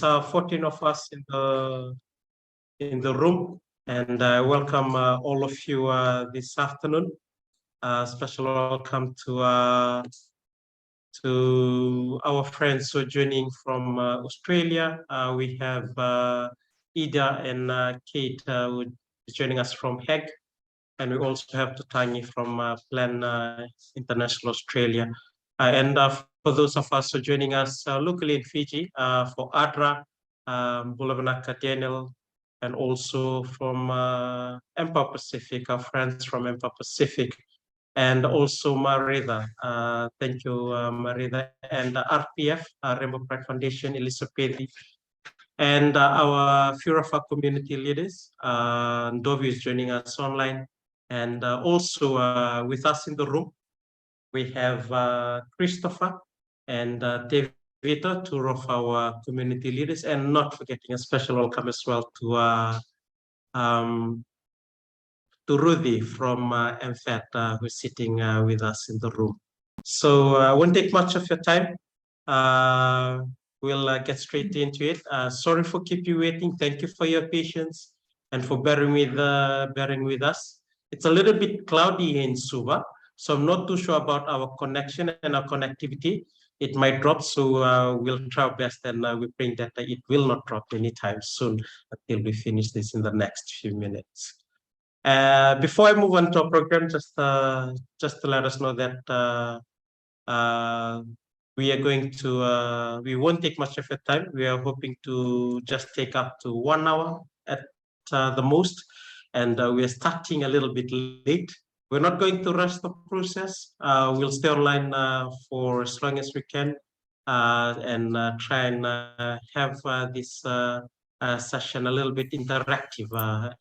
14 of us in the room, and I welcome all of you this afternoon. Special welcome to our friends who are joining from Australia. We have Ida and Kate who are joining us from Hague, and we also have Tutangi from Plan International Australia. And for those of us who are joining us locally in Fiji, for Adra, Bulavanaka Daniel, and also from Empire Pacific, our friends from Empire Pacific, and also Marida. Thank you, Marida, and RPF, Rainbow Pride Foundation, Elizabeth, and our few of our community leaders. Ndovi is joining us online, and also with us in the room, we have Christopher and David, two of our community leaders, and not forgetting a special welcome as well to Rudy from MFAT, who's sitting with us in the room. So I won't take much of your time. We'll get straight into it. Sorry for keep you waiting. Thank you for your patience and for bearing with us. It's a little bit cloudy in Suva, so I'm not too sure about our connection and our connectivity. It might drop, so we'll try our best, and we pray that it will not drop anytime soon until we finish this in the next few minutes. Before I move on to our program, just to let us know that we are going to, we won't take much of your time. We are hoping to just take up to 1 hour at the most, and we are starting a little bit late. We're not going to rush the process. We'll stay online for as long as we can, and try and have this session a little bit interactive,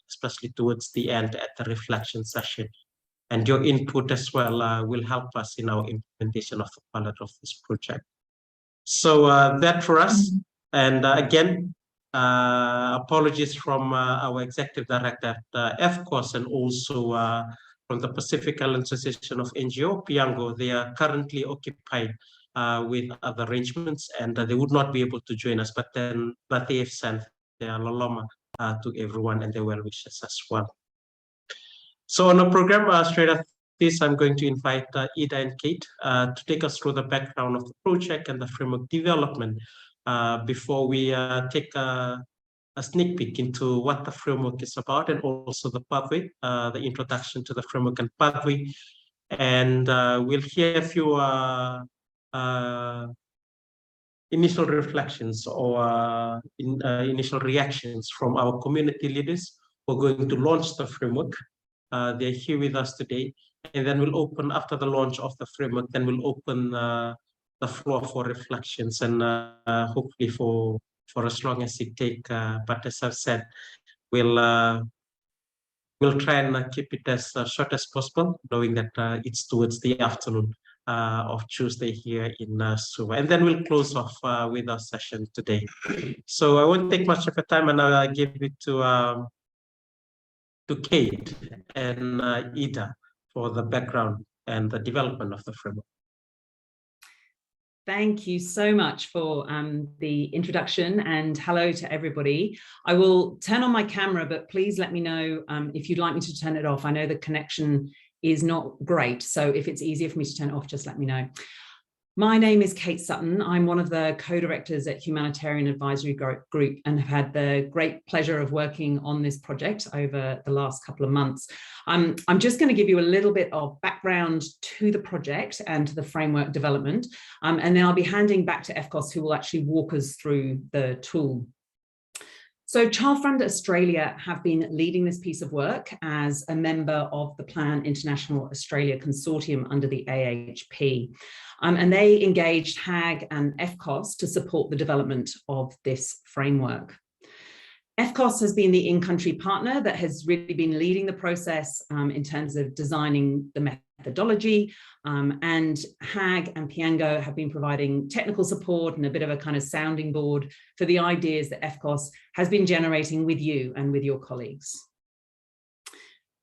especially towards the end at the reflection session. And your input as well will help us in our implementation of the pilot of this project. So that for us. And again, apologies from our executive director at FCOS, and also from the Pacific Island Association of NGO, Piango. They are currently occupied with other arrangements, and they would not be able to join us, but they have sent their laloma to everyone and their well wishes as well. So on the program, straight after this, I'm going to invite Ida and Kate to take us through the background of the project and the framework development before we take a sneak peek into what the framework is about, and also the pathway, the introduction to the framework and pathway. And we'll hear a few initial reflections or initial reactions from our community leaders who are going to launch the framework. They're here with us today, and then we'll open, after the launch of the framework, then we'll open the floor for reflections, and hopefully for as long as it takes. But as I've said, we'll try and keep it as short as possible, knowing that it's towards the afternoon of Tuesday here in Suva. And then we'll close off with our session today. So I won't take much of your time, and I'll give it to Kate and Ida for the background and the development of the framework. Thank you so much for the introduction, and hello to everybody. I will turn on my camera, but please let me know if you'd like me to turn it off. I know the connection is not great, so if it's easier for me to turn it off, just let me know. My name is Kate Sutton. I'm one of the co-directors at Humanitarian Advisory Group, and have had the great pleasure of working on this project over the last couple of months. I'm just going to give you a little bit of background to the project and to the framework development, and then I'll be handing back to FCOS, who will actually walk us through the tool. So Child Fund Australia have been leading this piece of work as a member of the Plan International Australia Consortium under the AHP. And they engaged HAG and FCOS to support the development of this framework. FCOS has been the in-country partner that has really been leading the process in terms of designing the methodology, and HAG and Piango have been providing technical support and a bit of a kind of sounding board for the ideas that FCOS has been generating with you and with your colleagues.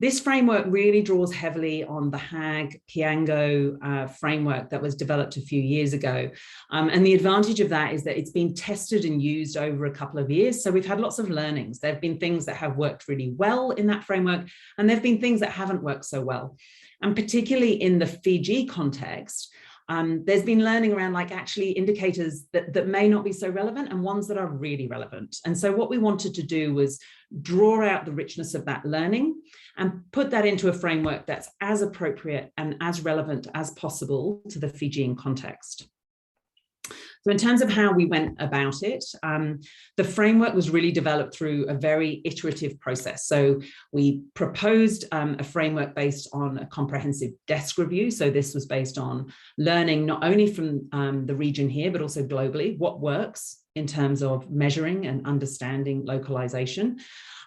This framework really draws heavily on the Hague-Piango framework that was developed a few years ago. And the advantage of that is that it's been tested and used over a couple of years. So we've had lots of learnings. There have been things that have worked really well in that framework, and there have been things that haven't worked so well. And particularly in the Fiji context, there's been learning around like actually indicators that may not be so relevant and ones that are really relevant. And so what we wanted to do was draw out the richness of that learning and put that into a framework that's as appropriate and as relevant as possible to the Fijian context. So in terms of how we went about it, the framework was really developed through a very iterative process. So we proposed a framework based on a comprehensive desk review. So this was based on learning not only from the region here, but also globally, what works in terms of measuring and understanding localization.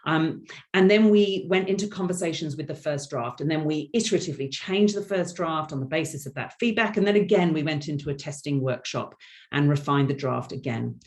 And then we went into conversations with the first draft, and then we iteratively changed the first draft on the basis of that feedback. And then again, we went into a testing workshop and refined the draft again.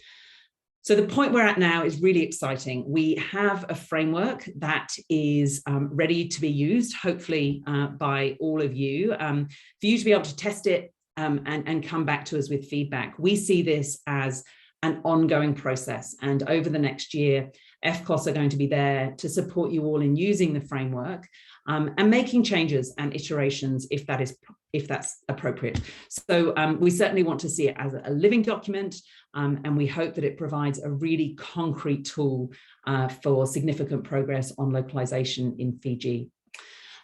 So the point we're at now is really exciting. We have a framework that is ready to be used, hopefully by all of you, for you to be able to test it and come back to us with feedback. We see this as an ongoing process, and over the next year, FCOS are going to be there to support you all in using the framework and making changes and iterations if that's appropriate. So we certainly want to see it as a living document, and we hope that it provides a really concrete tool for significant progress on localization in Fiji.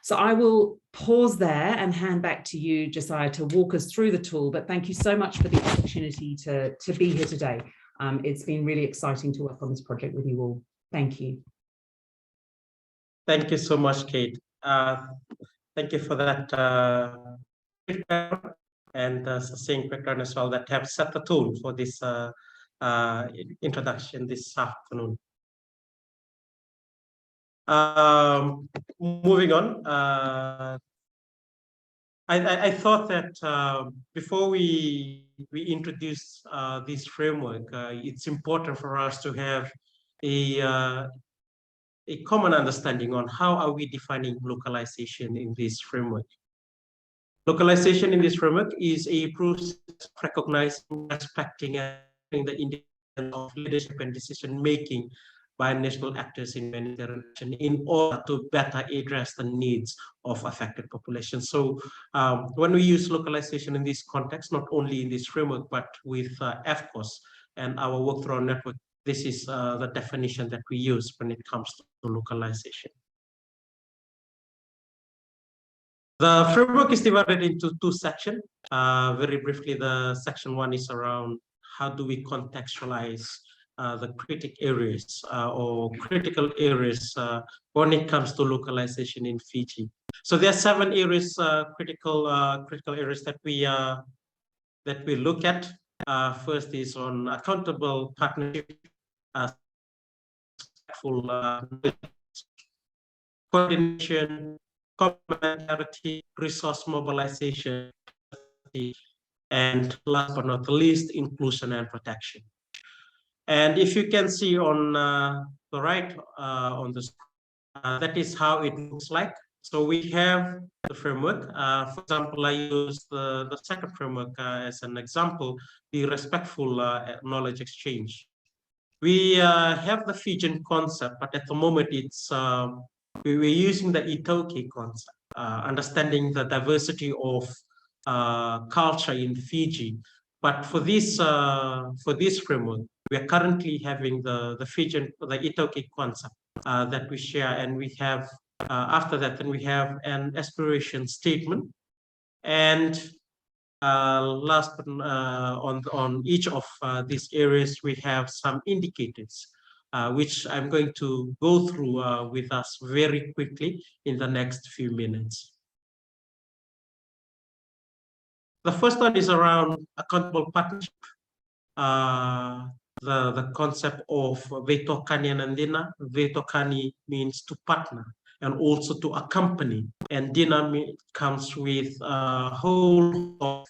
So I will pause there and hand back to you, Josiah, to walk us through the tool, but thank you so much for the opportunity to be here today. It's been really exciting to work on this project with you all. Thank you. Thank you so much, Kate. Thank you for that and succinct background as well that have set the tone for this introduction this afternoon. Moving on, I thought that before we introduce this framework, it's important for us to have a common understanding on how are we defining localization in this framework. Localization in this framework is a process of recognizing, respecting, and the independence of leadership and decision-making by national actors in humanitarian action in order to better address the needs of affected populations. So when we use localization in this context, not only in this framework, but with FCOS and our work through our network, this is the definition that we use when it comes to localization. The framework is divided into two sections. Very briefly, the section one is around how do we contextualize the critical areas when it comes to localization in Fiji. So there are 7 areas, critical areas that we look at. First is on accountable partnership, coordination, complementarity, resource mobilization, and last but not least, inclusion and protection. And if you can see on the right on this, that is how it looks like. So we have the framework. For example, I use the second framework as an example, the respectful knowledge exchange. We have the Fijian concept, but at the moment it's we're using the Itoke concept, understanding the diversity of culture in Fiji. But for this framework, we are currently having the Itoke concept that we share, and we have after that, then we have an aspiration statement, and last on each of these areas, we have some indicators, which I'm going to go through with us very quickly in the next few minutes. The first one is around accountable partnership. The concept of Vetokani and Dina. Vetokani means to partner and also to accompany, and Dina comes with a whole of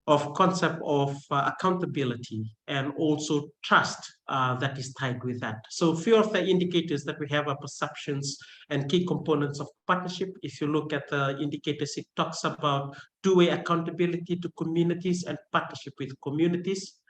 of concept of accountability and also trust that is tied with that. So a few of the indicators that we have are perceptions and key components of partnership. If you look at the indicators, it talks about two-way accountability to communities and partnership with communities.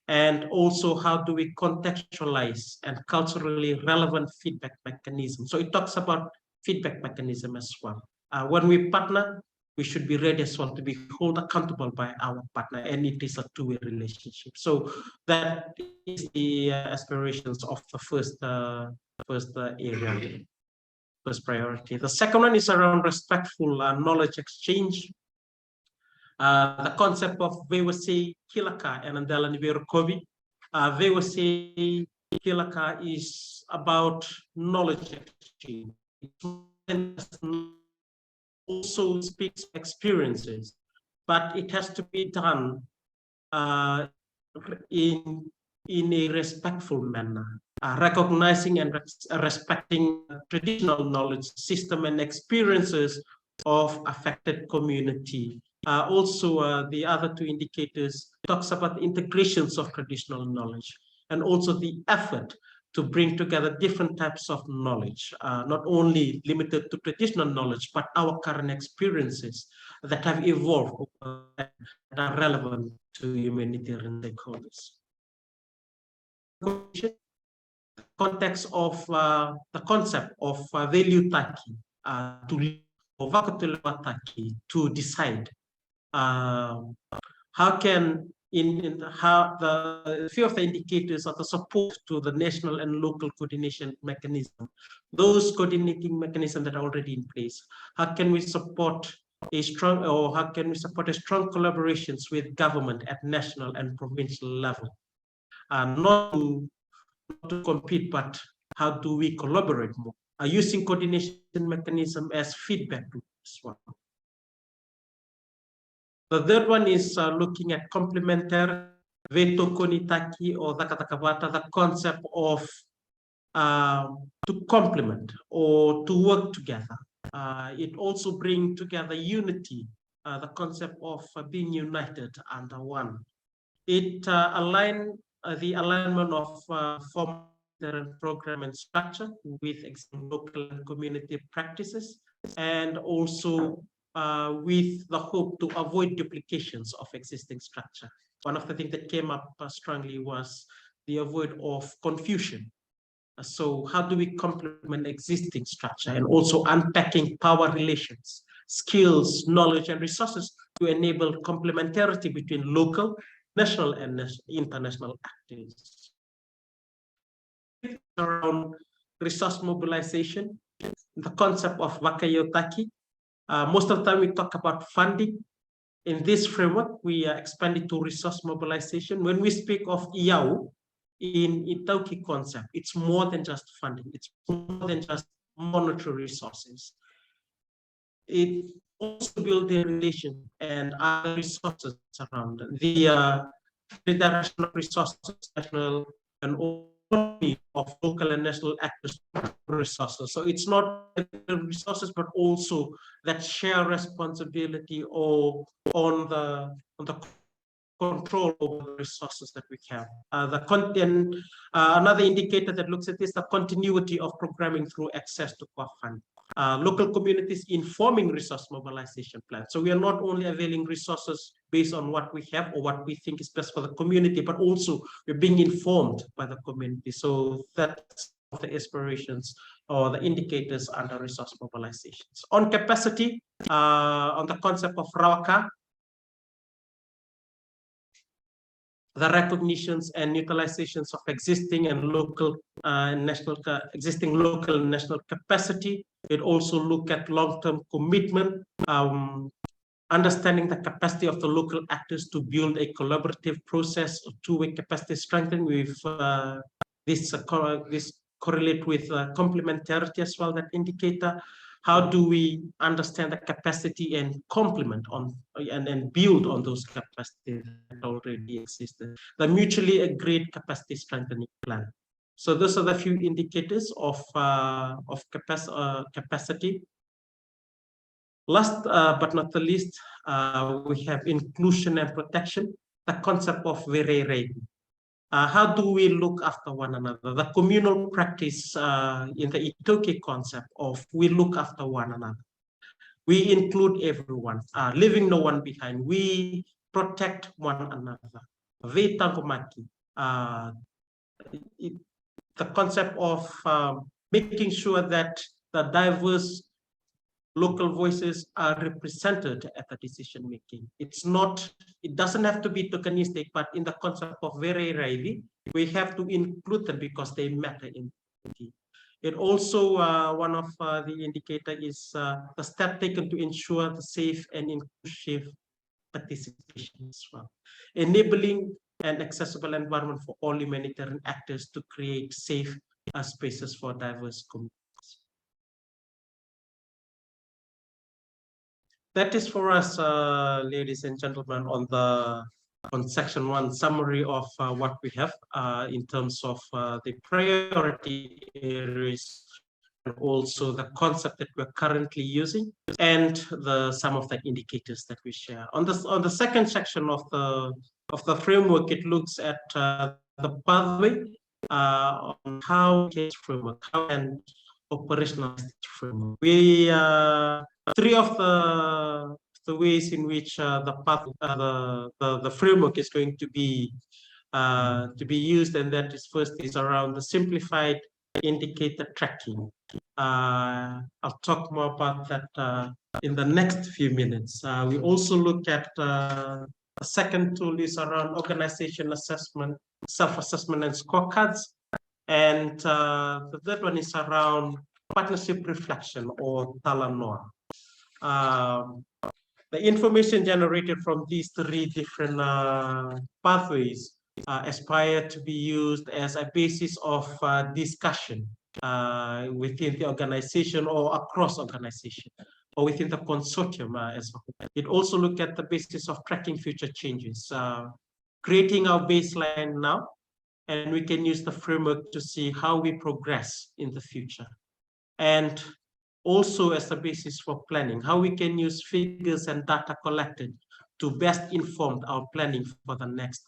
And also how do we contextualize and culturally relevant feedback mechanism. So it talks about feedback mechanism as well. When we partner, we should be ready as well to be held accountable by our partner, and it is a two-way relationship. So that is the aspirations of the first area, first priority. The second one is around respectful knowledge exchange. The concept of Vewase Kilaka and Andela Niverokobi. Vewase Kilaka is about knowledge exchange. It also speaks experiences, but it has to be done in a respectful manner, recognizing and respecting traditional knowledge system and experiences of affected community. Also, the other two indicators talks about the integrations of traditional knowledge and also the effort to bring together different types of knowledge, not only limited to traditional knowledge, but our current experiences that have evolved that are relevant to humanitarian stakeholders. Context of the concept of value taki, to decide. How can how the few of the indicators of the support to the national and local coordination mechanism, those coordinating mechanisms that are already in place, how can we support a strong, or how can we support a strong collaborations with government at national and provincial level, not to compete, but how do we collaborate more, using coordination mechanism as feedback as well. The third one is looking at complementary veto konitaki or the concept of to complement or to work together. It also brings together unity, the concept of being united under one. It aligns the alignment of form program and structure with local and community practices, and also with the hope to avoid duplications of existing structure. One of the things that came up strongly was the avoid of confusion. So how do we complement existing structure, and also unpacking power relations, skills, knowledge, and resources to enable complementarity between local, national, and international actors. Around resource mobilization, the concept of wakayotaki. Most of the time we talk about funding. In this framework, we are expanding to resource mobilization. When we speak of IAU, in Itauki concept, it's more than just funding. It's more than just monetary resources. It also builds a relation and other resources around the redirection of resources, national and of local and national actors resources. So it's not resources, but also that share responsibility or on the control over the resources that we have. The content, another indicator that looks at this, the continuity of programming through access to core fund. Local communities informing resource mobilization plans. So we are not only availing resources based on what we have or what we think is best for the community, but also we're being informed by the community. So that's the aspirations or the indicators under resource mobilizations. On capacity, on the concept of Rawaka, the recognitions and utilizations of existing and local existing local and national capacity. It also look at long-term commitment, understanding the capacity of the local actors to build a collaborative process of two-way capacity strengthening with this correlate with complementarity as well, that indicator. How do we understand the capacity and complement on and build on those capacities that already existed? The mutually agreed capacity strengthening plan. So those are the few indicators of capacity. Last but not the least, we have inclusion and protection, the concept of very. How do we look after one another? The communal practice in the Itoke concept of we look after one another. We include everyone, leaving no one behind. We protect one another. The concept of making sure that the diverse local voices are represented at the decision making. It doesn't have to be tokenistic, but in the concept of very rarely, we have to include them because they matter in community. It also, one of the indicator is the step taken to ensure the safe and inclusive participation as well. Enabling an accessible environment for all humanitarian actors to create safe spaces for diverse communities. That is for us, ladies and gentlemen, on section 1 summary of what we have in terms of the priority areas, and also the concept that we're currently using, and some of the indicators that we share. On the second section of the framework, it looks at the pathway on how framework, how and operationalize the framework. We three of the ways in which the framework is going to be used, and that is first is around the simplified indicator tracking. I'll talk more about that in the next few minutes. We also look at the second tool is around organization assessment, self-assessment and scorecards. And the third one is around partnership reflection or Talanoa. The information generated from these three different pathways aspire to be used as a basis of discussion within the organization or across organization or within the consortium as well. It also looks at the basis of tracking future changes, creating our baseline now, and we can use the framework to see how we progress in the future. And also as a basis for planning, how we can use figures and data collected to best inform our planning for the next,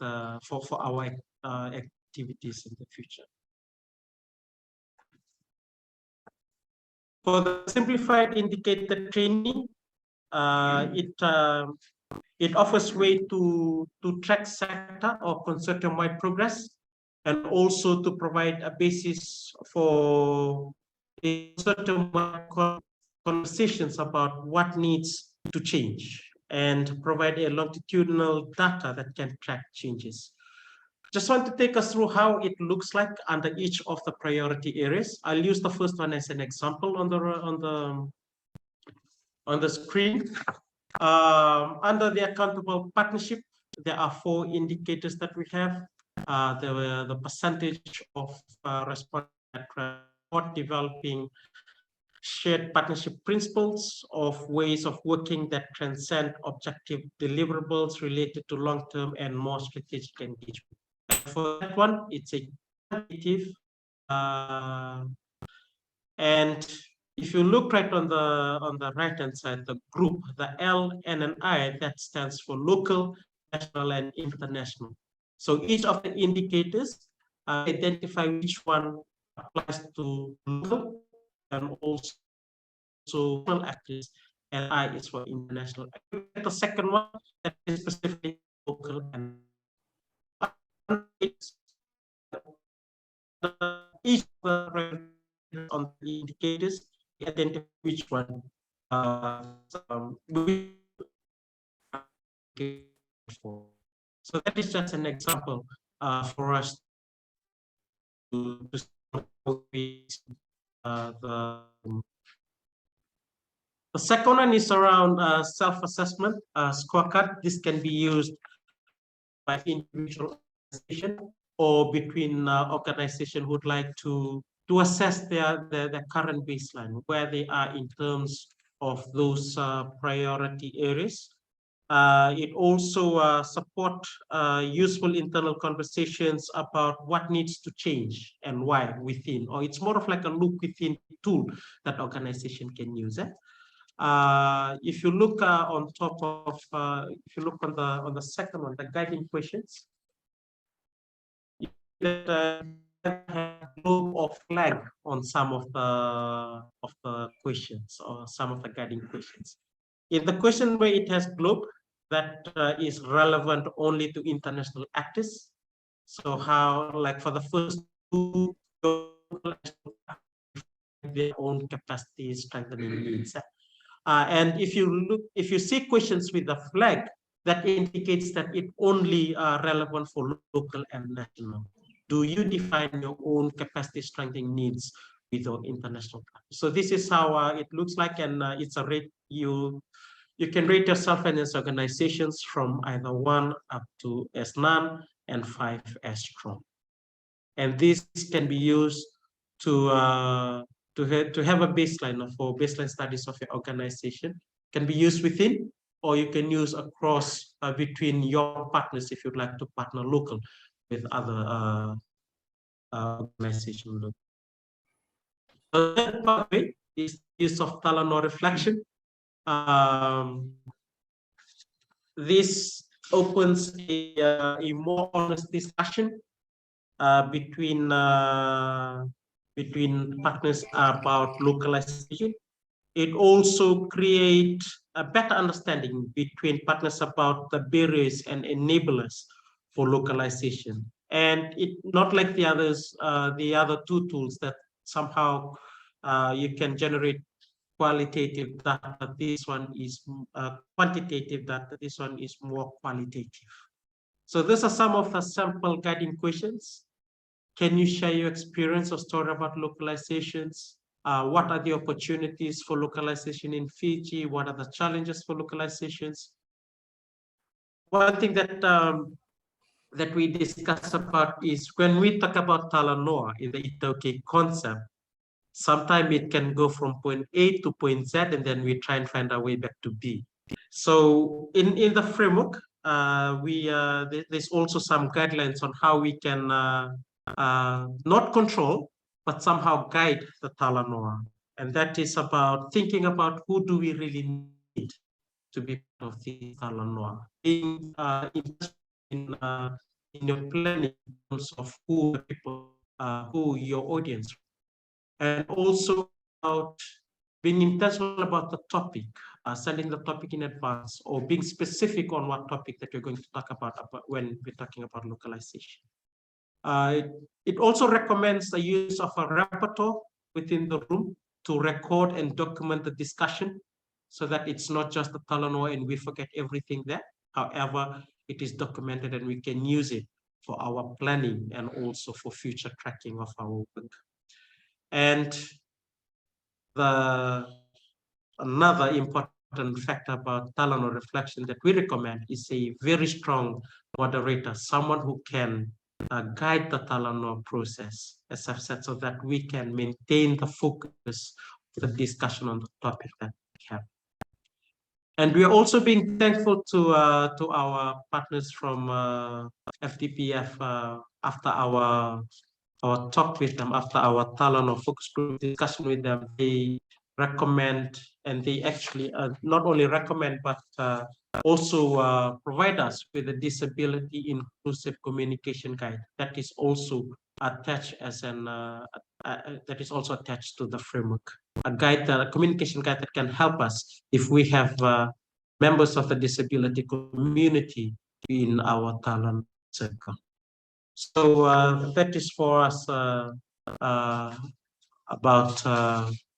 for our activities in the future. For the simplified indicator training, it offers way to track sector or consortium-wide progress, and also to provide a basis for certain conversations about what needs to change and provide a longitudinal data that can track changes. Just want to take us through how it looks like under each of the priority areas. I'll use the first one as an example on the screen. Under the accountable partnership, there are 4 indicators that we have. The percentage of response for developing shared partnership principles of ways of working that transcend objective deliverables related to long-term and more strategic engagement. And for that one, it's a quantitative. And if you look right on the right-hand side, the group, the L, N, and I, that stands for local, national, and international. So each of the indicators identify which one applies to local and also actors, and I is for international. The second one that is specifically local and each on the indicators identify which one so that is just an example for us to the second one is around self-assessment scorecard. This can be used by individual organization or between organizations who would like to assess their current baseline, where they are in terms of those priority areas. It also supports useful internal conversations about what needs to change and why within, or it's more of like a look within tool that organization can use. If you look on top of, if you look on the second one, the guiding questions, that have globe or flag on some of the questions or some of the guiding questions. In the question where it has globe, that is relevant only to international actors. So how, like for the first two, their own capacity strengthening needs. And if you see questions with the flag, that indicates that it only relevant for local and national. Do you define your own capacity strengthening needs with your international? So this is how it looks like, and it's a rate you can rate yourself and its organizations from either 1 up to as none and 5 as strong. And this can be used to have a baseline for baseline studies of your organization. Can be used within, or you can use across between your partners if you'd like to partner local with other organizations. The third pathway is use of Talanoa reflection. This opens a more honest discussion between partners about localization. It also creates a better understanding between partners about the barriers and enablers for localization. And it not like the others, the other two tools that somehow you can generate qualitative data. This one is quantitative data. This one is more qualitative. So these are some of the sample guiding questions. Can you share your experience or story about localizations? What are the opportunities for localization in Fiji? What are the challenges for localizations? One thing that we discuss about is when we talk about Talanoa in the Itaukei concept, sometimes it can go from point A to point Z, and then we try and find our way back to B. So in the framework, there's also some guidelines on how we can not control, but somehow guide the Talanoa. And that is about thinking about who do we really need to be part of the Talanoa. Being in your planning in terms of who people, who your audience, and also about being intentional about the topic, sending the topic in advance, or being specific on what topic that you're going to talk about when we're talking about localization. It also recommends the use of a repertoire within the room to record and document the discussion so that it's not just the Talanoa and we forget everything there. However, it is documented and we can use it for our planning and also for future tracking of our work. And another important factor about Talanoa reflection that we recommend is a very strong moderator, someone who can guide the Talanoa process, as I've said, so that we can maintain the focus of the discussion on the topic that we have. And we are also being thankful to our partners from FDPF after our talk with them, after our Talanoa focus group discussion with them. They recommend, and they actually not only recommend, but also provide us with a disability inclusive communication guide that is also attached as an that is also attached to the framework. A guide, a communication guide that can help us if we have members of the disability community in our talent circle. So that is for us about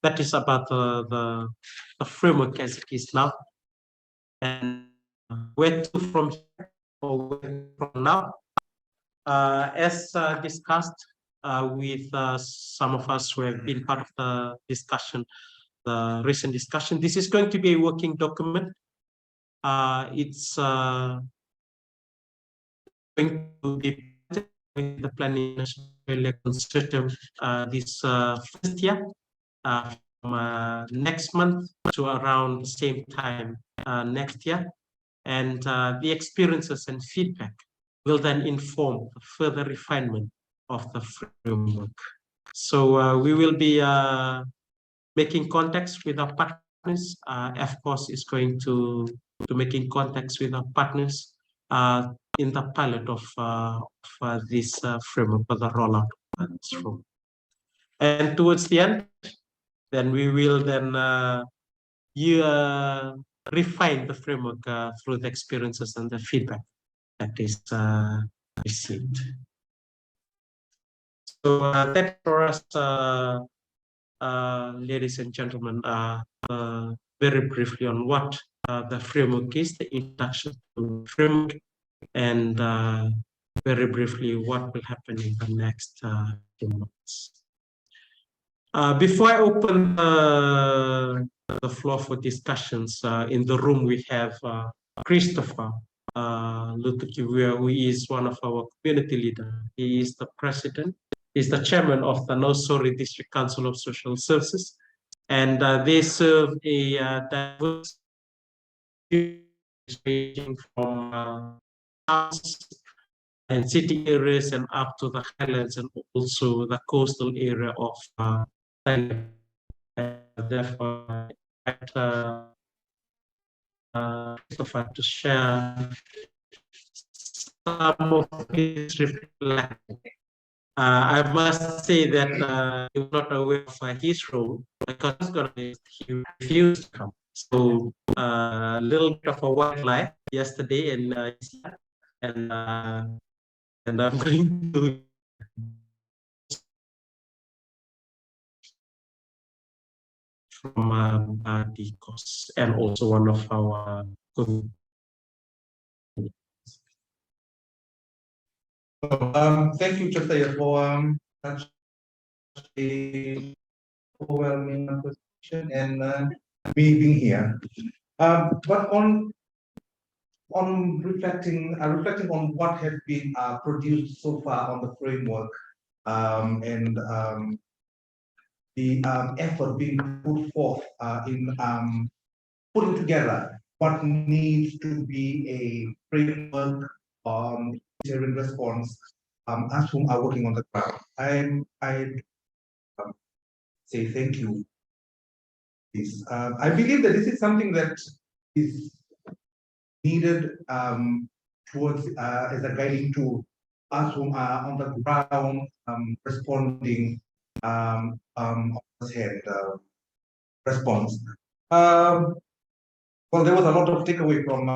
that is about the framework as it is now, and where to from here or where from now. As discussed with some of us who have been part of the discussion, the recent discussion, this is going to be a working document. It's going to be the planning consortium this first year, from next month to around the same time next year, and the experiences and feedback will then inform further refinement of the framework. So we will be making contacts with our partners partners. FCOS is going to making contacts with our partners in the pilot of this framework for the rollout of this framework. And towards the end, then we will then refine the framework through the experiences and the feedback that is received. So that for us, ladies and gentlemen, very briefly on what the framework is, the introduction to the framework, and very briefly what will happen in the next few months. Before I open the floor for discussions, in the room we have Christopher Lutukiwia, who is one of our community leaders. He is the president, he's the chairman of the Nosori District Council of Social Services, and they serve a diverse ranging from towns and city areas and up to the highlands and also the coastal area of Thailand. Therefore, Christopher to share some of his reflections. I must say that he was not aware of his role because he refused to come. So a little bit of a white lie yesterday, and I'm going to from DCOS and also one of our thank you, Chastaya, for such a overwhelming presentation and me being here. But on reflecting on what has been produced so far on the framework and the effort being put forth in putting together what needs to be a framework humanitarian response as whom are working on the ground. I say thank you. I believe that this is something that is needed towards as a guiding tool us whom are on the ground responding response. Well, there was a lot of takeaway from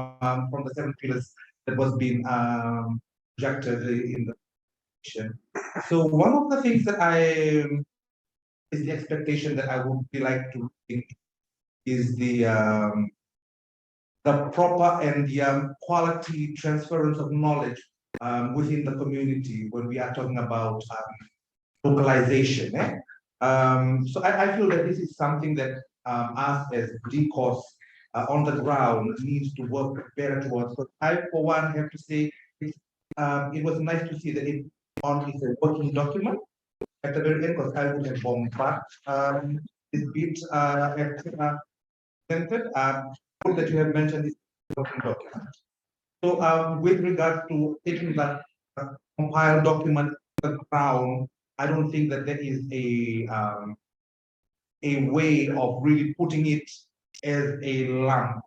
the 7 pillars that was being projected in the presentation. So one of the things that is the expectation that I would like to think is the proper and the quality transference of knowledge within the community when we are talking about localization. So I feel that this is something that us as DCOS on the ground needs to work better towards. But I, for one, have to say it was nice to see that it is a working document at the very end, because I would have bombarded this bit presented. That you have mentioned is working document. So with regard to taking that compiled document to the ground, I don't think that there is a way of really putting it as a lump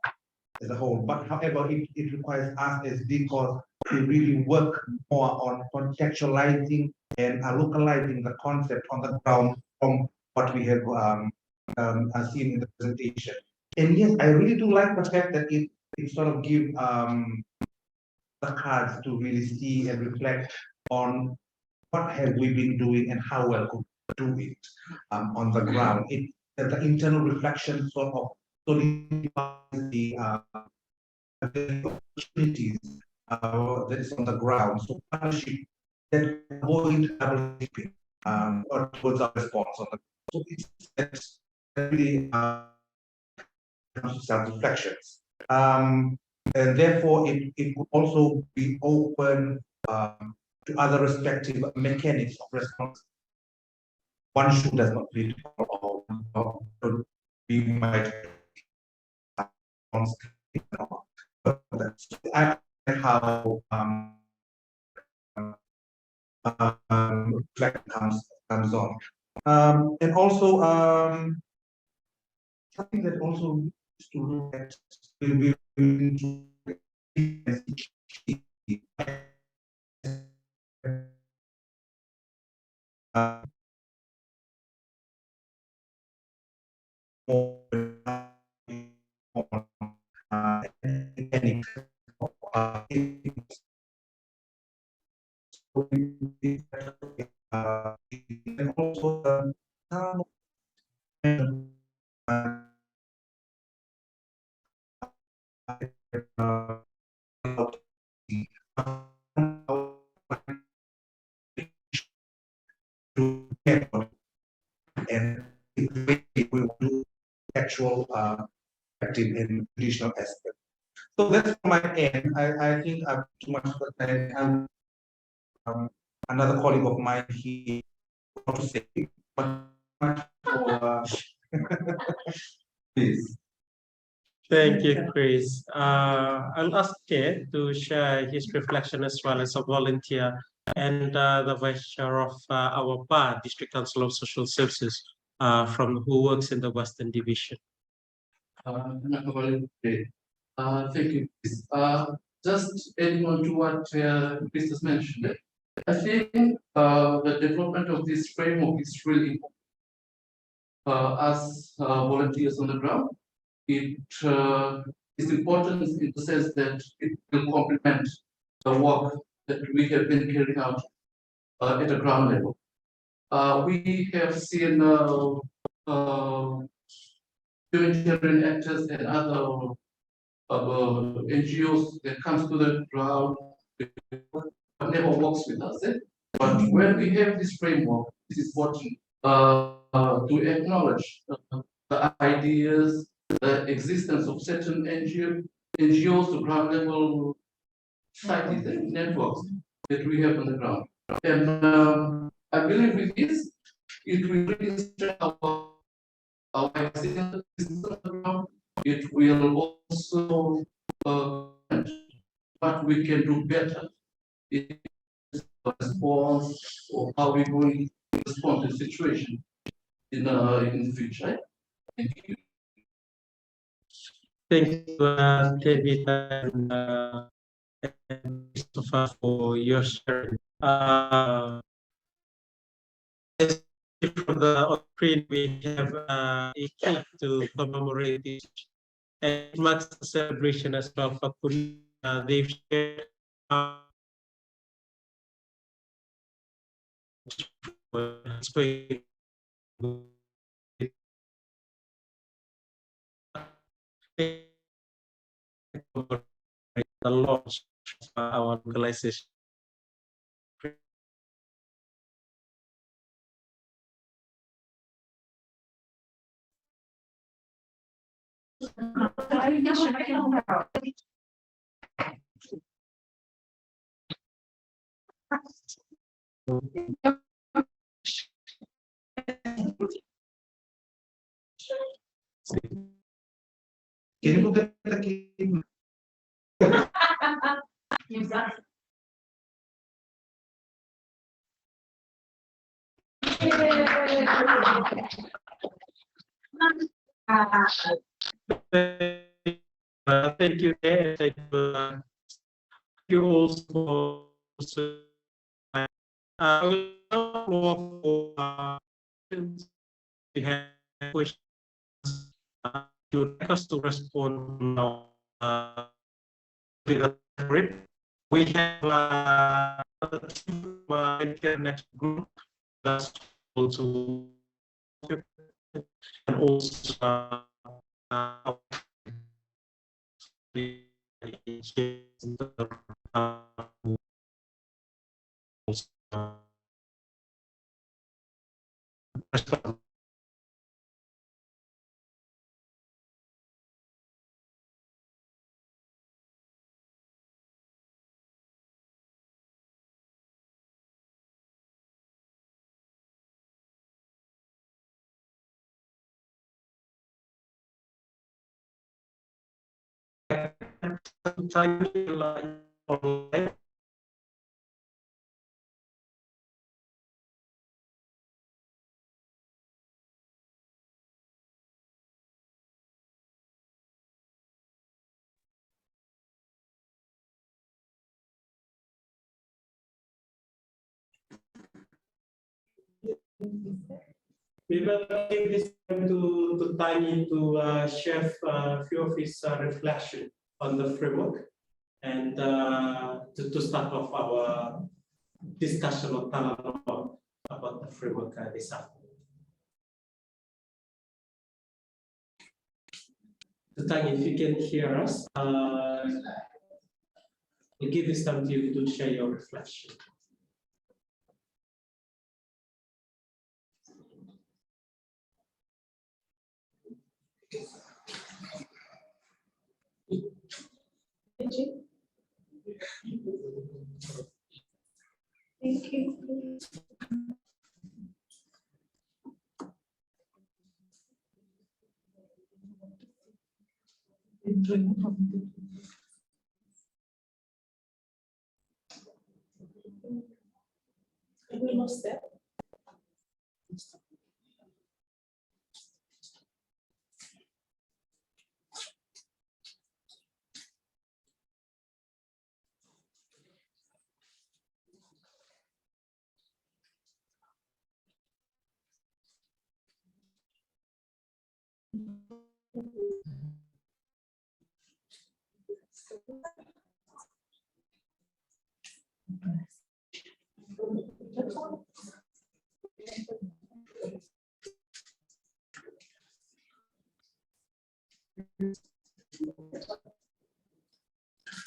as a whole. But however, it requires us as DCOS to really work more on contextualizing and localizing the concept on the ground from what we have seen in the presentation. And yes, I really do like the fact that it sort of gives the cards to really see and reflect on what have we been doing and how well could we do it on the ground. The internal reflection sort of solidifies the opportunities that is on the ground. So partnership that avoid double dipping towards our response on the ground. So it's really self-reflections. And therefore, it would also be open to other respective mechanics of response. One shoe does not fit all, or we might that's how reflection comes on. And also something that also is to look at, we need to and also and we will do actual active and traditional aspect. So that's from my end. I think I'm too much of the time. Another colleague of mine here want to say, but for, please. Thank you, Chris. I'll ask Ted to share his reflection as well as a volunteer and the vice chair of our PA, District Council of Social Services, from who works in the Western Division. Thank you, Chris. Just adding on to what Chris has mentioned, I think the development of this framework is really important. As volunteers on the ground, it is important in the sense that it will complement the work that we have been carrying out at the ground level. We have seen humanitarian actors and other NGOs that comes to the ground, but never works with us. But when we have this framework, this is important to acknowledge the ideas, the existence of certain NGOs to ground level societies and networks that we have on the ground. And I believe with this, it will really strengthen our existence on the ground. It will also what we can do better in response or how we're going to respond to the situation in the future. Thank you. Thank you, David and Christopher, for your sharing. From the screen, we have a cake to commemorate this. And it marks a celebration as well for Korea. They've shared the launch of our localization. Can you get the key? Thank you, Ed. Thank you also. We have questions. You like us to respond now with a script. We have next group that's also and also online. We will give this time to Tiny to share a few of his reflection on the framework and to start off our discussion or dialogue about the framework this afternoon. So Tiny, if you can hear us, we'll give this time to you to share your reflection. Thank you. We lost that.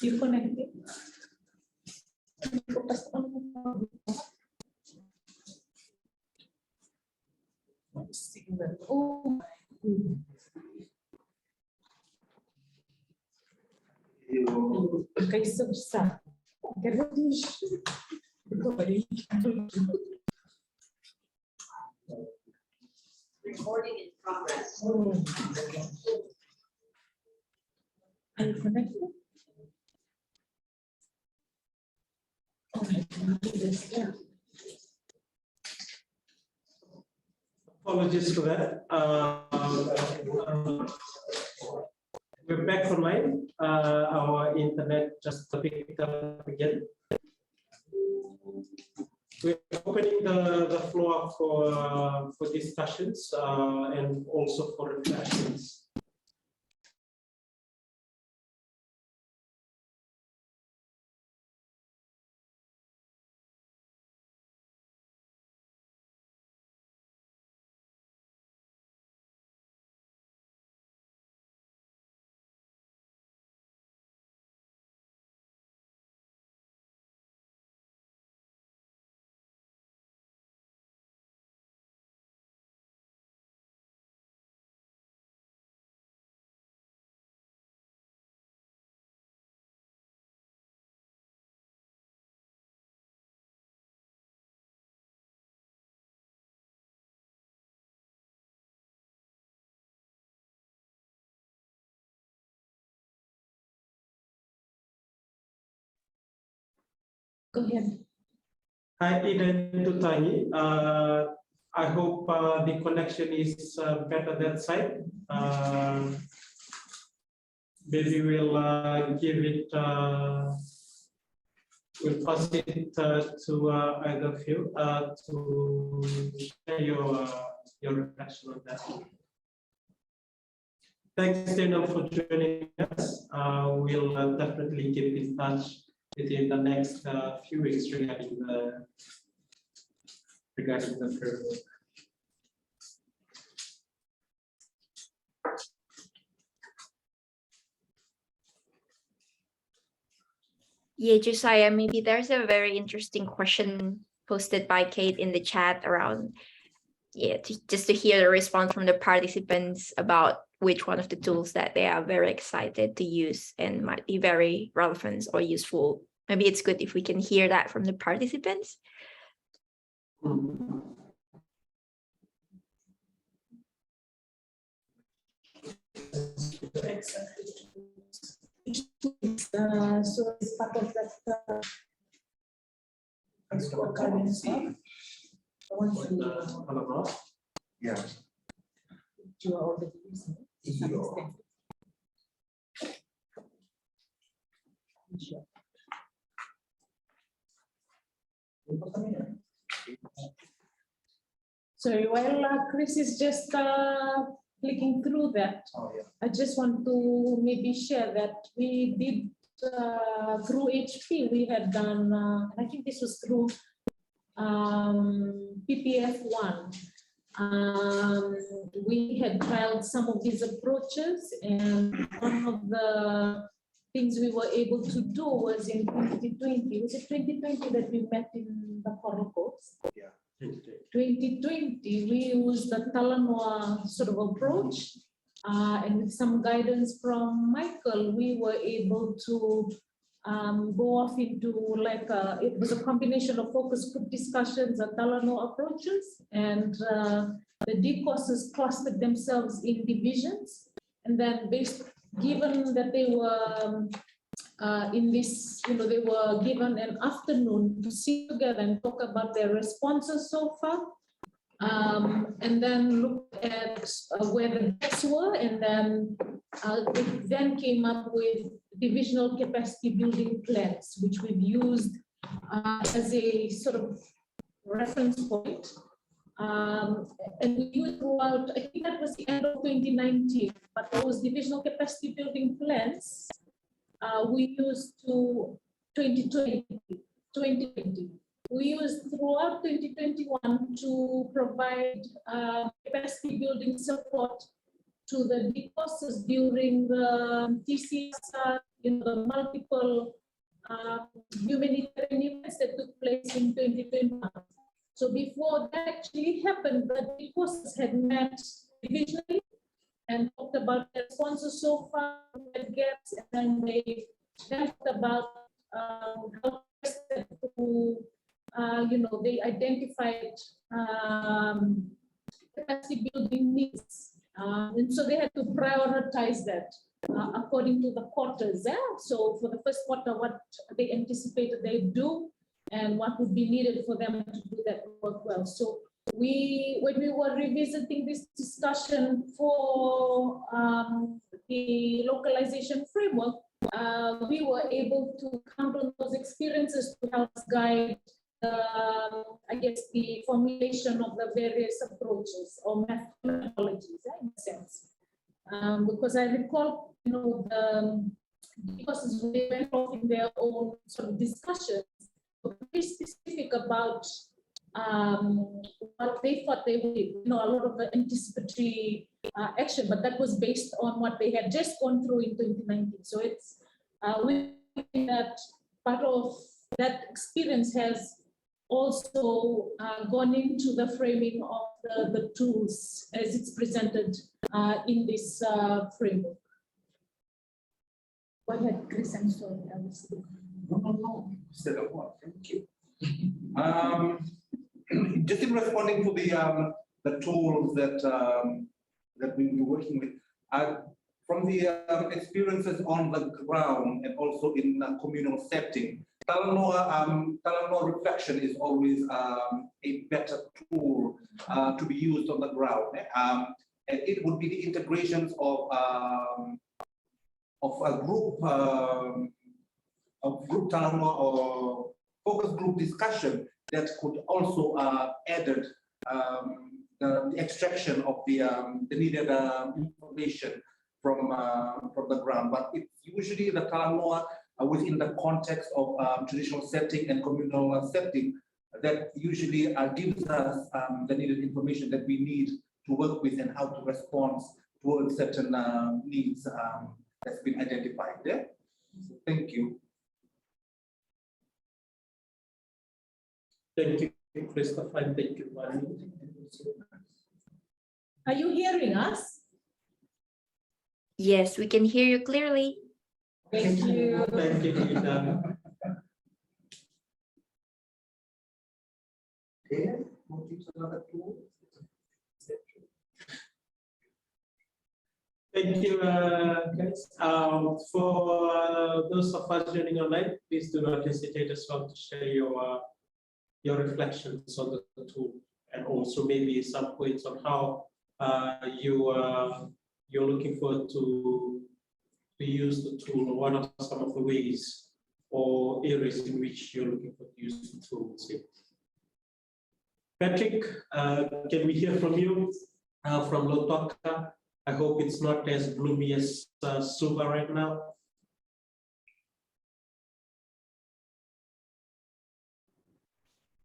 You connected. Oh. Okay, so Recording in progress. Are you connected? Oh, I can do this, yeah. Apologies for that. We're back online. Our internet just picked up again. We're opening the floor for discussions and also for reflections. Go ahead. Hi, Eden to Tiny. I hope the connection is better that side. Maybe we'll give it, we'll pass it to either of you to share your reflection on that. Thanks, Daniel, for joining us. We'll definitely keep in touch within the next few weeks regarding the framework. Yeah, Josiah, maybe there's a very interesting question posted by Kate in the chat around, just to hear the response from the participants about which one of the tools that they are very excited to use and might be very relevant or useful. Maybe it's good if we can hear that from the participants. So it's part of that currency. Yeah. You are already using it to some extent. Sorry, while Chris is just clicking through that, Oh, yeah. I just want to maybe share that we did through HP, we had done, I think this was through PPF1. We had trialed some of these approaches, and one of the things we were able to do was in 2020. Was it 2020 that we met in the Coral Coast? Yeah. 2020, we used the Talanoa sort of approach, and with some guidance from Michael, we were able to go off into like it was a combination of focus group discussions and Talanoa approaches, and the D courses clustered themselves in divisions, and then given that they were in this, they were given an afternoon to sit together and talk about their responses so far, and then look at where the gaps were, and then it then came up with divisional capacity building plans, which we've used as a sort of reference point. And we used throughout, I think that was the end of 2019, but those divisional capacity building plans we used to 2020. We used throughout 2021 to provide capacity building support to the D courses during the TCS, the multiple humanitarian events that took place in 2021. So before that actually happened, the D courses had met divisionally and talked about the responses so far, the gaps, and then they talked about how to, they identified capacity building needs. And so they had to prioritize that according to the quarters. Yeah? So for the first quarter, what they anticipated they'd do and what would be needed for them to do that work well. So when we were revisiting this discussion for the localization framework, we were able to count on those experiences to help us guide I guess the formulation of the various approaches or methodologies, in a sense. Because I recall, the courses they went off in their own sort of discussions, were very specific about what they thought they would, a lot of anticipatory action, but that was based on what they had just gone through in 2019. So it's that part of that experience has also gone into the framing of the tools as it's presented in this framework. Go ahead, Chris, I'm sorry. No. Instead of what? Thank you. Just in responding to the tools that we were working with, from the experiences on the ground and also in a communal setting, Talanoa reflection is always a better tool to be used on the ground. And it would be the integrations of a group Talanoa or focus group discussion that could also added the extraction of the needed information from the ground. But it's usually the Talanoa within the context of traditional setting and communal setting that usually gives us the needed information that we need to work with and how to respond towards certain needs that's been identified there. So thank you. Thank you, Christopher, and thank you, Manu. Are you hearing us? Yes, we can hear you clearly. Thank you. Thank you, Ida. Thank you, guys. For those of us joining online, please do not hesitate as well to share your reflections on the tool, and also maybe some points on how you're looking forward to use the tool, or what are some of the ways or areas in which you're looking for to use the tool. Patrick, can we hear from you from Lotoka? I hope it's not as gloomy as Suva right now.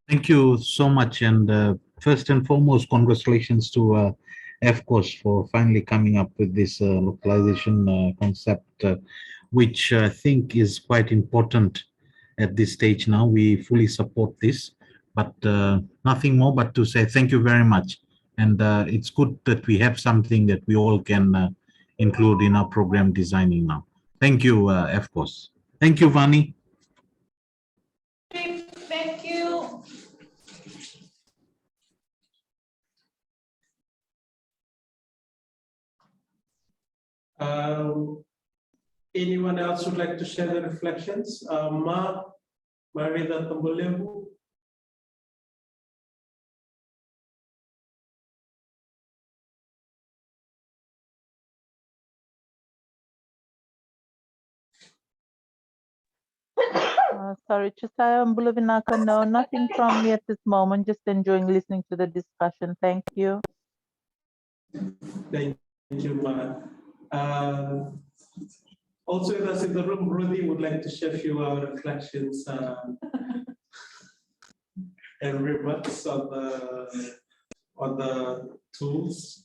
Thank you so much. And first and foremost, congratulations to FCOS for finally coming up with this localization concept, which I think is quite important at this stage now. We fully support this, but nothing more but to say thank you very much. And it's good that we have something that we all can include in our program designing now. Thank you, FCOS. Thank you, Vani. Thank you. Anyone else would like to share the reflections? Marida Tambolevu. Sorry, Chisaya Mbuluvinaka, no, nothing from me at this moment, just enjoying listening to the discussion. Thank you. Thank you, Ma. Also with us in the room, Rudy would like to share a few reflections and remarks on the tools.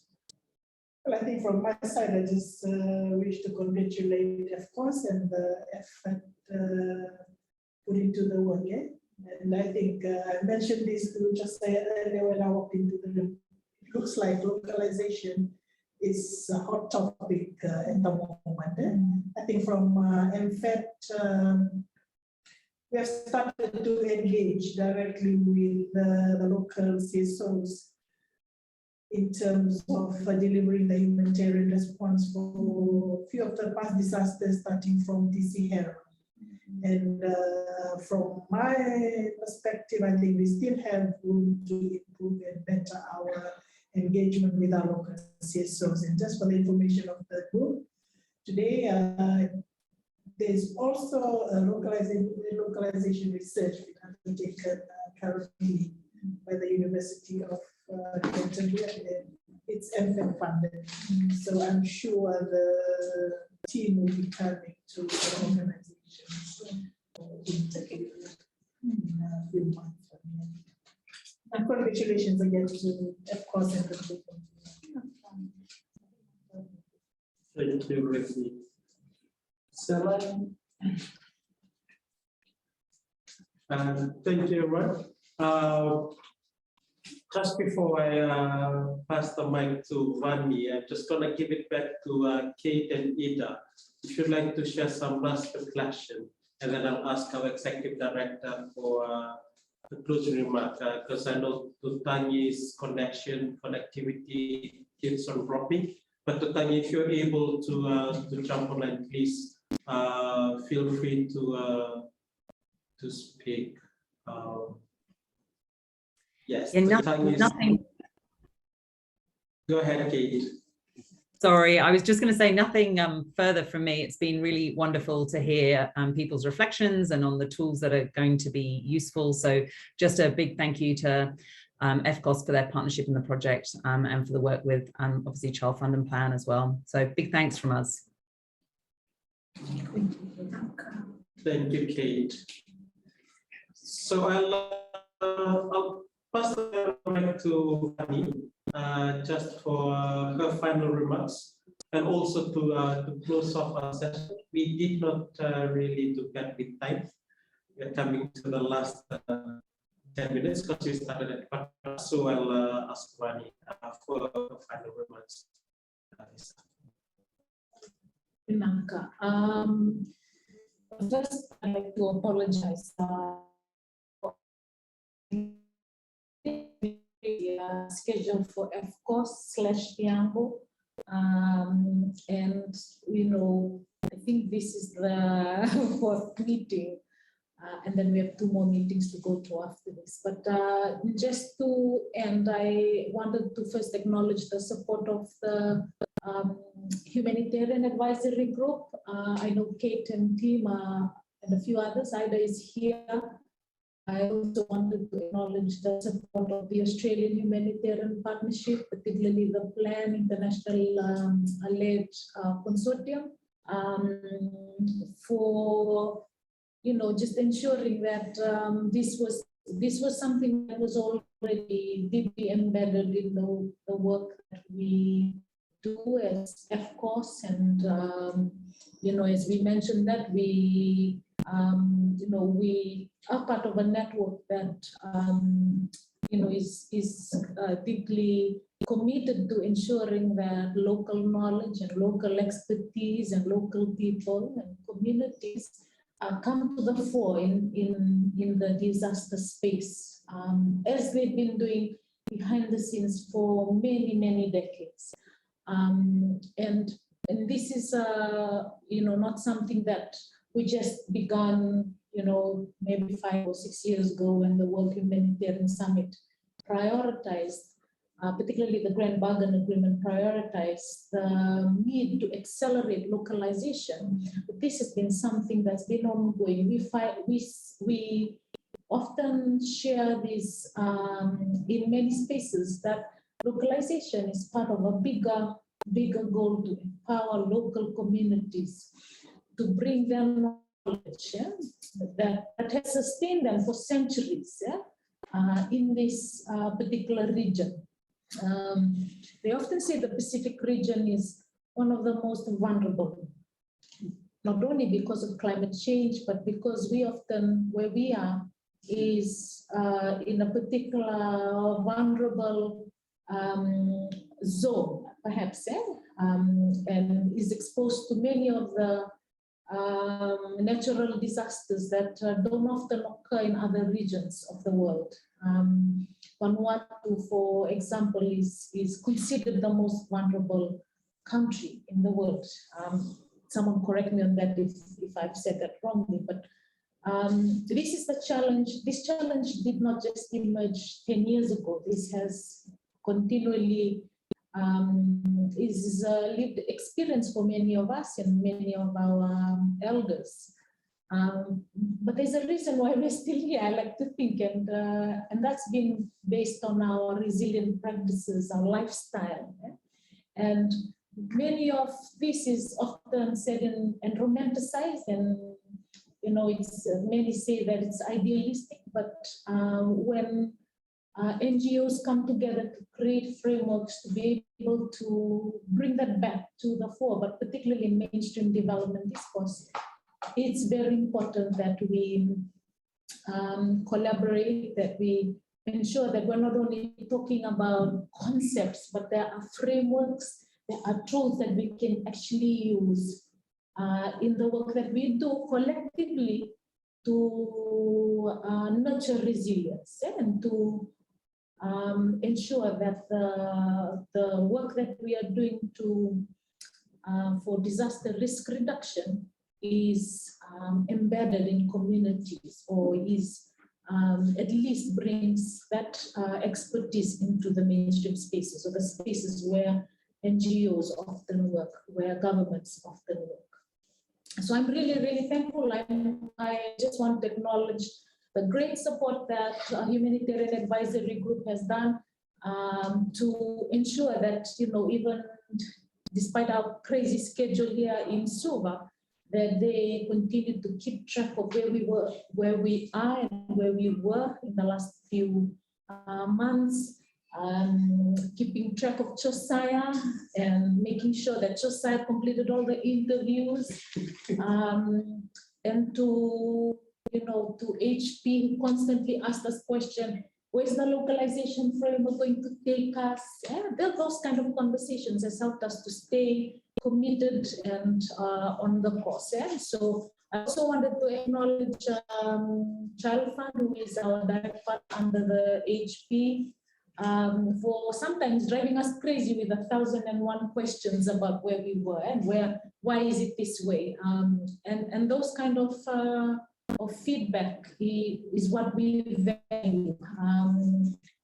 Well, I think from my side, I just wish to congratulate FCOS and the effort put into the work. And I think I mentioned this to just say earlier when I walked into the room. It looks like localization is a hot topic at the moment. I think from MFET, we have started to engage directly with the local CSOs in terms of delivering the humanitarian response for a few of the past disasters, starting from DC Hera. And from my perspective, I think we still have room to improve and better our engagement with our local CSOs. And just for the information of the group, today there's also a localization research undertaken currently by the University of Canterbury. It's MFET funded. So I'm sure the team will be coming to the organizations in a few months. And congratulations again to FCOS and the group. Thank you, Ricky. Sarah? Thank you, everyone. Just before I pass the mic to Vani, I'm just going to give it back to Kate and Ida. If you'd like to share some last reflection, and then I'll ask our executive director for the closing remark, because I know Tutangi's connectivity keeps on dropping. But Tutangi, if you're able to jump online, please feel free to speak. Yes, Yeah, nothing. Go ahead, Kate. Sorry, I was just going to say nothing further from me. It's been really wonderful to hear people's reflections and on the tools that are going to be useful. So just a big thank you to FCOS for their partnership in the project and for the work with obviously Child Fund and Plan as well. So big thanks from us. Thank you, Kate. So I'll pass the mic to Fanny just for her final remarks and also to close off our session. We did not really look at with time. We're coming to the last 10 minutes because we started at 5. So I'll ask Fanny for her final remarks. Pinaka. First, I'd like to apologize scheduled for FCOS/Tiambo. And, you know, I think this is the 4th meeting. And then we have 2 more meetings to go to after this. But just to end, I wanted to first acknowledge the support of the Humanitarian Advisory Group. I know Kate and team and a few others. Ida is here. I also wanted to acknowledge the support of the Australian Humanitarian Partnership, particularly the PLAN International led consortium, for just ensuring that this was something that was already deeply embedded in the work that we do as FCOS, and as we mentioned that we we are part of a network that is deeply committed to ensuring that local knowledge and local expertise and local people and communities come to the fore in the disaster space, as they've been doing behind the scenes for many decades. And this is not something that we just began maybe 5 or 6 years ago when the World Humanitarian Summit prioritized, particularly the Grand Bargain Agreement prioritized the need to accelerate localization. But this has been something that's been ongoing. We often share this in many spaces, that localization is part of a bigger goal to empower local communities, to bring them knowledge that has sustained them for centuries in this particular region. They often say the Pacific region is one of the most vulnerable, not only because of climate change, but because we often, where we are, is in a particular vulnerable zone, perhaps, and is exposed to many of the natural disasters that don't often occur in other regions of the world. Vanuatu, for example, is considered the most vulnerable country in the world. Someone correct me on that if I've said that wrongly, but this is the challenge. This challenge did not just emerge 10 years ago. This has continually is a lived experience for many of us and many of our elders. But there's a reason why we're still here, I like to think, and that's been based on our resilient practices, our lifestyle. And many of this is often said and romanticized, and it's many say that it's idealistic, but when NGOs come together to create frameworks to be able to bring that back to the fore, but particularly in mainstream development discourse, it's very important that we collaborate, that we ensure that we're not only talking about concepts, but there are frameworks, there are tools that we can actually use in the work that we do collectively to nurture resilience and to ensure that the work that we are doing for disaster risk reduction is embedded in communities, or is at least brings that expertise into the mainstream spaces, or the spaces where NGOs often work, where governments often work. So I'm really thankful. I just want to acknowledge the great support that Humanitarian Advisory Group has done to ensure that, even despite our crazy schedule here in Suva, that they continue to keep track of where we are and where we were in the last few months, keeping track of Josiah and making sure that Josiah completed all the interviews, and to HP, who constantly asked us question, where's the localization framework going to take us? Those kind of conversations has helped us to stay committed and on the course. So I also wanted to acknowledge Child Fund, who is our direct partner under the HP, for sometimes driving us crazy with 1,001 questions about where we were and why is it this way, and those kind of feedback is what we value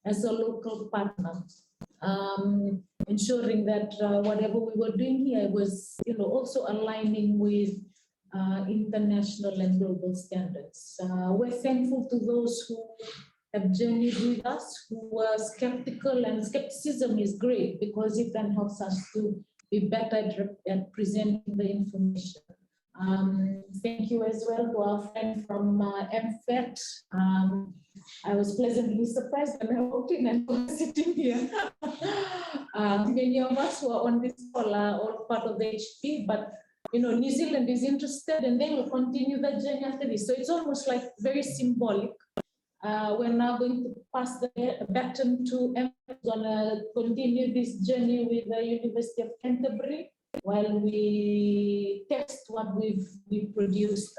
as a local partner, ensuring that whatever we were doing here was also aligning with international and global standards. We're thankful to those who have journeyed with us, who were skeptical, and skepticism is great because it can help us to be better at presenting the information. Thank you as well to our friend from MFET. I was pleasantly surprised when I walked in and was sitting here. Many of us who are on this call are all part of the HP, but New Zealand is interested and they will continue the journey after this. So it's almost like very symbolic. We're now going to pass the baton to Emma, who's going to continue this journey with the University of Canterbury while we test what we've produced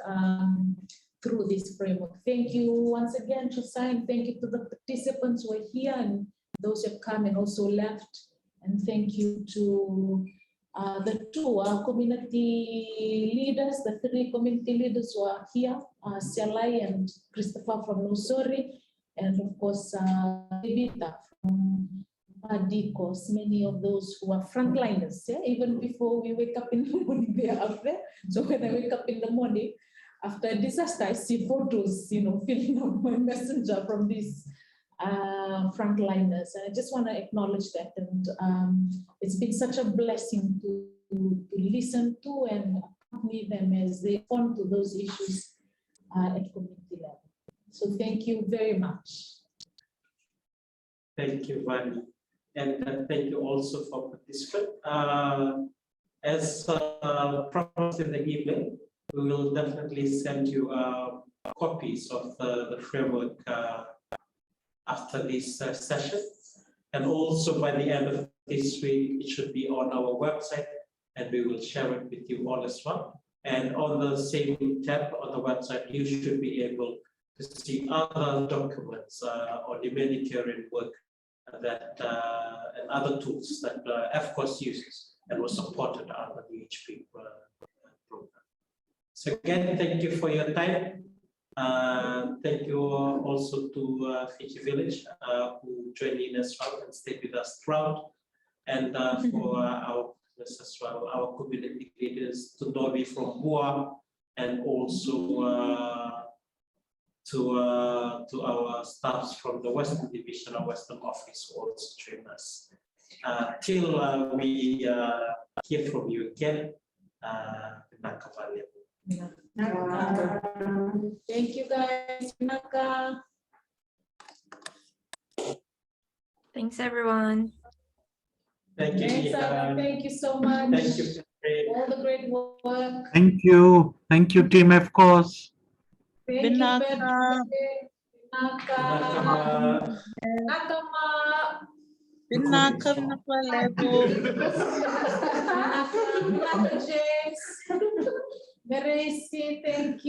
through this framework. Thank you once again, Josiah, and thank you to the participants who are here and those who have come and also left. And thank you to the two community leaders, the three community leaders who are here, Sialai and Christopher from Nosori, and of course, Bibita from Dikos, many of those who are frontliners. Yeah? Even before we wake up in the morning, they are up there. So when I wake up in the morning, after a disaster, I see photos, filling up my messenger from these frontliners. And I just want to acknowledge that. And it's been such a blessing to listen to and accompany them as they respond to those issues at community level. So thank you very much. Thank you, Vani. And thank you also for participating. As promised in the email, we will definitely send you copies of the framework after this session. And also by the end of this week, it should be on our website and we will share it with you all as well. And on the same tab on the website, you should be able to see other documents on humanitarian work that and other tools that FCOS uses and was supported under the HP program. So again, thank you for your time. Thank you also to Fiji Village who joined in as well and stayed with us throughout, and for our partners as well, our community leaders, to Novi from Hua, and also to our staffs from the Western Division, our Western Office, who also join us. Till we hear from you again. Thank you guys. Thanks everyone. Thank you. Thank you so much. Thank you. All the great work. Thank you. Thank you, team, of course. Thank you, Binaka. Nakama. Binaka level. Naka James. Thank you.